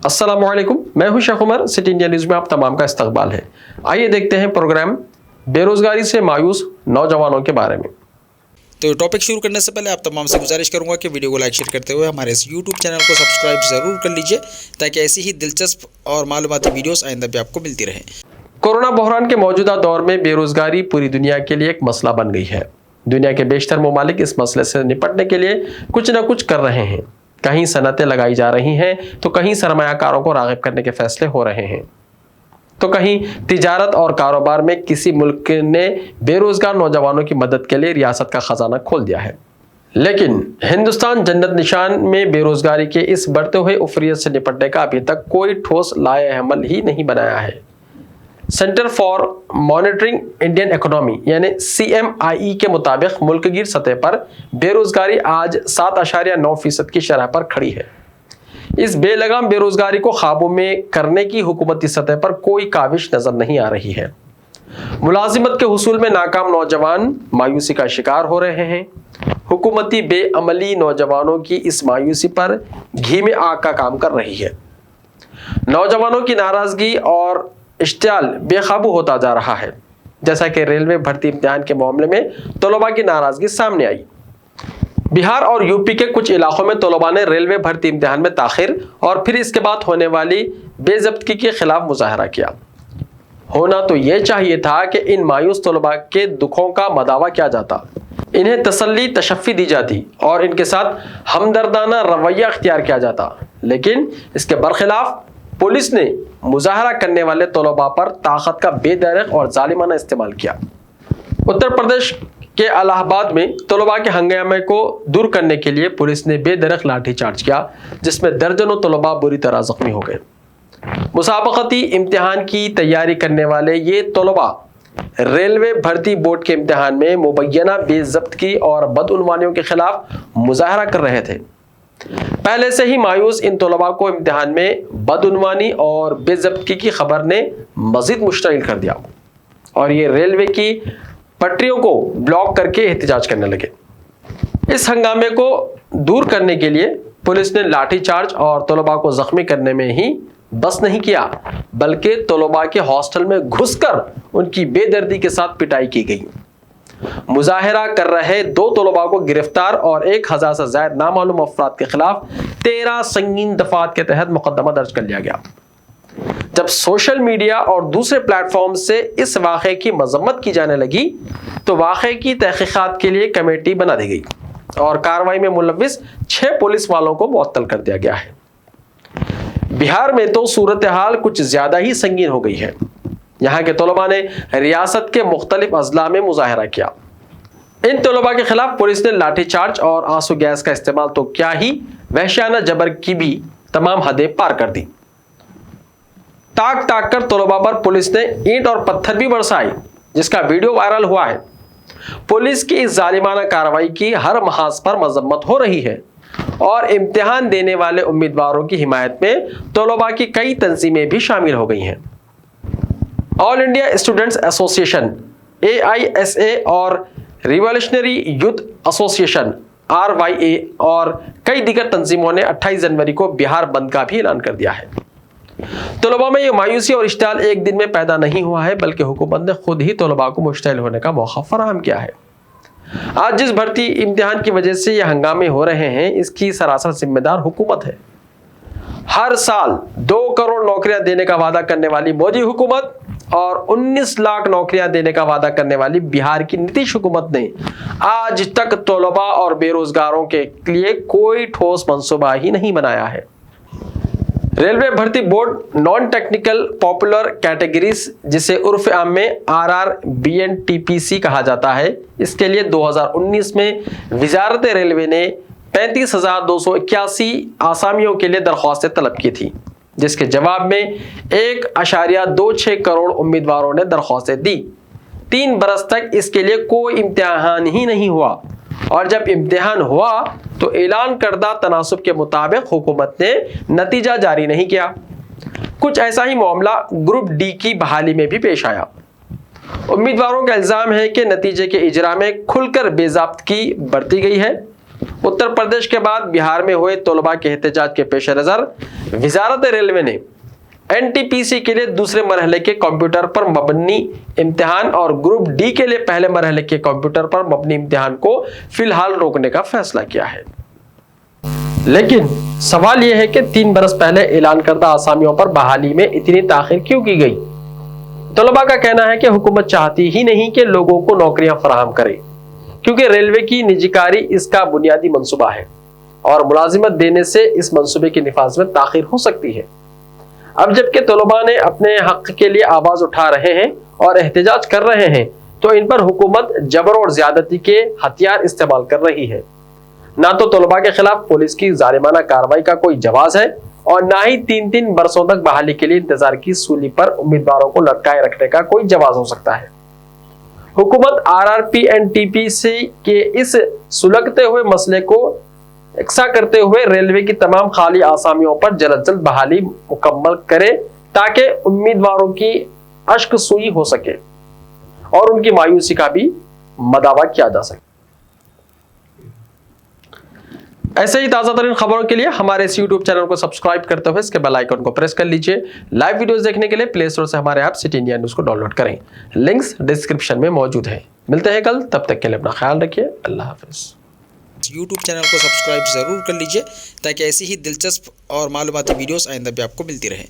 अस्सलाम वालेकुम, मैं हूं Sheikh Umar. City India News में आप तमाम का इस्तकबाल है। आइए देखते हैं प्रोग्राम बेरोजगारी से मायूस नौजवानों के बारे में। तो टॉपिक शुरू करने से पहले आप तमाम से गुजारिश करूंगा कि वीडियो को लाइक शेयर करते हुए हमारे इस यूट्यूब चैनल को सब्सक्राइब ज़रूर कर लीजिए ताकि ऐसी ही दिलचस्प और मालूमाती वीडियोस आइंदा भी आपको मिलती रहें। कोरोना बहरान के मौजूदा दौर में बेरोजगारी पूरी दुनिया के लिए एक मसला बन गई है। दुनिया के बेशतर ममालिक इस मसले से निपटने के लिए कुछ न कुछ कर रहे हैं। कहीं सनतें लगाई जा रही हैं तो कहीं सरमायाकारों को राग़िब करने के फैसले हो रहे हैं, तो कहीं तिजारत और कारोबार में किसी मुल्क ने बेरोजगार नौजवानों की मदद के लिए रियासत का खजाना खोल दिया है। लेकिन हिंदुस्तान जन्नत निशान में बेरोजगारी के इस बढ़ते हुए उफरियत से निपटने का अभी तक कोई ठोस लाए-ए-अमल ही नहीं बनाया है। Centre for monitoring Indian economy यानी CMIE के मुताबिक मुल्क गिर सतह पर बेरोजगारी आज 7.9% की शरह पर खड़ी है। इस बेलगाम बेरोजगारी को काबू में करने की हुकूमती सतह पर कोई काविश नजर नहीं आ रही है। मुलाजिमत के हुसूल में नाकाम नौजवान मायूसी का शिकार हो रहे हैं। हुकूमती बेअमली नौजवानों की इस मायूसी पर घी में आग का काम कर रही है। नौजवानों की नाराजगी और इश्तियाल बेकाबू होता जा रहा है। जैसा कि रेलवे भर्ती इम्तिहान के मामले में तलबा की नाराजगी सामने आई। बिहार और यूपी के कुछ इलाकों में तलबा ने रेलवे भर्ती इम्तिहान में ताखिर और फिर इसके बाद होने वाली बेज़ब्ती के खिलाफ मुजाहरा किया। होना तो ये चाहिए था कि इन मायूस तलबा के दुखों का मदावा किया जाता, इन्हें तसल्ली तशफ़ी दी जाती और इनके साथ हमदर्दाना रवैया अख्तियार किया जाता। लेकिन इसके बरखिलाफ पुलिस ने मुजाहरा करने वाले तलबा पर ताकत का बेदरक और जालिमाना इस्तेमाल किया। उत्तर प्रदेश के इलाहाबाद में तलबा के हंगामे को दूर करने के लिए पुलिस ने बेदरक लाठीचार्ज किया, जिसमें दर्जनों तलबा बुरी तरह जख्मी हो गए। मुसाबकती इम्तिहान की तैयारी करने वाले ये तलबा रेलवे भर्ती बोर्ड के इम्तिहान में मुबैना बेज़ब्ती और बदउनवानियों के खिलाफ मुजाहरा कर रहे थे। पहले से ही मायूस इन तलबा को इम्तिहान में बदउनवानी और बेज़ब्ती की खबर ने मजीद मुश्तइल कर दिया और ये रेलवे की पटरियों को ब्लॉक करके एहतजाज करने लगे। इस हंगामे को दूर करने के लिए पुलिस ने लाठीचार्ज और तलबा को जख्मी करने में ही बस नहीं किया, बल्कि तलबा के हॉस्टल में घुसकर उनकी बेदर्दी के साथ पिटाई की गई। मुजाहरा कर रहे 2 तलबा को गिरफ्तार और 1000 से ज्यादा नामालूम अफराद के खिलाफ 13 संगीन दफात के तहत मुकदमा दर्ज कर लिया गया। जब सोशल मीडिया और दूसरे प्लेटफॉर्म से इस वाक़े की मजम्मत की जाने लगी तो वाक़े की तहकीकात के लिए कमेटी बना दी गई और कार्रवाई में मुलव्विस 6 पुलिस वालों को मुअत्तल कर दिया गया है। बिहार में तो सूरत हाल कुछ ज्यादा ही संगीन हो गई है। यहाँ के तलबा ने रियासत के मुख्तलिफ अजला में मुजाहरा किया। इन तलबा के खिलाफ पुलिस ने लाठीचार्ज और आंसू गैस का इस्तेमाल तो क्या ही, वहशियाना जबर की भी तमाम हदें पार कर दी। ताक ताक कर तलबा पर पुलिस ने ईंट और पत्थर भी बरसाए, जिसका वीडियो वायरल हुआ है। पुलिस की इस जालिमाना कार्रवाई की हर महाज पर मजम्मत हो रही है और इम्तिहान देने वाले उम्मीदवारों की हिमायत में तलबा की कई तंजीमें भी शामिल हो गई हैं। All India students association AISA और रिवॉल्यूशनरी यूथ एसोसिएशन RYA और कई दीगर तंजीमों ने 28 जनवरी को बिहार बंद का भी ऐलान कर दिया है। तलबा में यह मायूसी और इश्तियाल एक दिन में पैदा नहीं हुआ है, बल्कि हुकूमत ने खुद ही तलबा को मुश्तइल होने का मौका फराहम किया है। आज जिस भर्ती इम्तिहान की वजह से ये हंगामे हो रहे हैं, इसकी सरासर जिम्मेदार हुकूमत है। हर साल 2 करोड़ नौकरियां देने का वादा करने वाली मोदी हुकूमत और 19 लाख नौकरियां देने का वादा करने वाली बिहार की नीतीश हुकूमत ने आज तक तलबा और बेरोजगारों के लिए कोई ठोस मंसूबा ही नहीं बनाया है। रेलवे भर्ती board non technical popular categories, जिसे उर्फ आम में RRBNTPC कहा जाता है, इसके लिए 2019 में वजारत रेलवे ने 35,281 आसामियों के लिए दरख्वास्तें तलब की थी, जिसके जवाब में 1.26 करोड़ उम्मीदवारों ने दरख्वास्तें दी। 3 बरस तक इसके लिए कोई इम्तिहान ही नहीं हुआ और जब इम्तिहान हुआ तो ऐलान करदा तनासुब के मुताबिक हुकूमत ने नतीजा जारी नहीं किया। कुछ ऐसा ही मामला ग्रुप D की बहाली में भी पेश आया। उम्मीदवारों का इल्जाम है कि नतीजे के इजरा में खुलकर बेज़ाब्तगी बरती गई है। उत्तर प्रदेश के बाद बिहार में हुए तलबा के एहतजाज के पेश नज़र वजारत रेलवे ने एनटीपीसी के लिए दूसरे मरहले के कंप्यूटर पर मबनी इम्तिहान और ग्रुप डी के लिए पहले मरहले के कंप्यूटर पर मबनी इम्तिहान को फिलहाल रोकने का फैसला किया है। लेकिन सवाल यह है कि 3 बरस पहले ऐलान करदा आसामियों पर बहाली में इतनी ताखिर क्यों की गई। तलबा का कहना है कि हुकूमत चाहती ही नहीं कि लोगों को नौकरियां फराहम करे, क्योंकि रेलवे की निजीकारी इसका बुनियादी मंसूबा है और मुलाजिमत देने से इस मंसूबे की निफाज में ताखिर हो सकती है। अब जबकि तलबा ने अपने हक के लिए आवाज उठा रहे हैं और एहतजाज कर रहे हैं, तो इन पर हुकूमत जबर और ज्यादती के हथियार इस्तेमाल कर रही है। ना तो तलबा के खिलाफ पुलिस की जालिमाना कार्रवाई का कोई जवाब है और ना ही 3-3 बरसों तक बहाली के लिए इंतजार की सूली पर उम्मीदवारों को लटकाए रखने का कोई जवाब हो सकता है। हुकूमत आरआरपी एनटीपीसी के इस सुलगते हुए मसले को इकसा करते हुए रेलवे की तमाम खाली आसामियों पर जल्द जल्द बहाली मुकम्मल करे, ताकि उम्मीदवारों की अश्क सुई हो सके और उनकी मायूसी का भी मदावा किया जा सके। ऐसे ही ताज़ा तरीन खबरों के लिए हमारे इस YouTube चैनल को सब्सक्राइब करते हुए इसके बेल आइकन को प्रेस कर लीजिए। लाइव वीडियोस देखने के लिए प्ले स्टोर से हमारे ऐप सिटी इंडिया न्यूज़ को डाउनलोड करें, लिंक्स डिस्क्रिप्शन में मौजूद है। मिलते हैं कल, तब तक के लिए अपना ख्याल रखिए। अल्लाह हाफिज़। यूट्यूब चैनल को सब्सक्राइब ज़रूर कर लीजिए ताकि ऐसी ही दिलचस्प और मालूमाती वीडियोस आइंदा भी आपको मिलती रहें।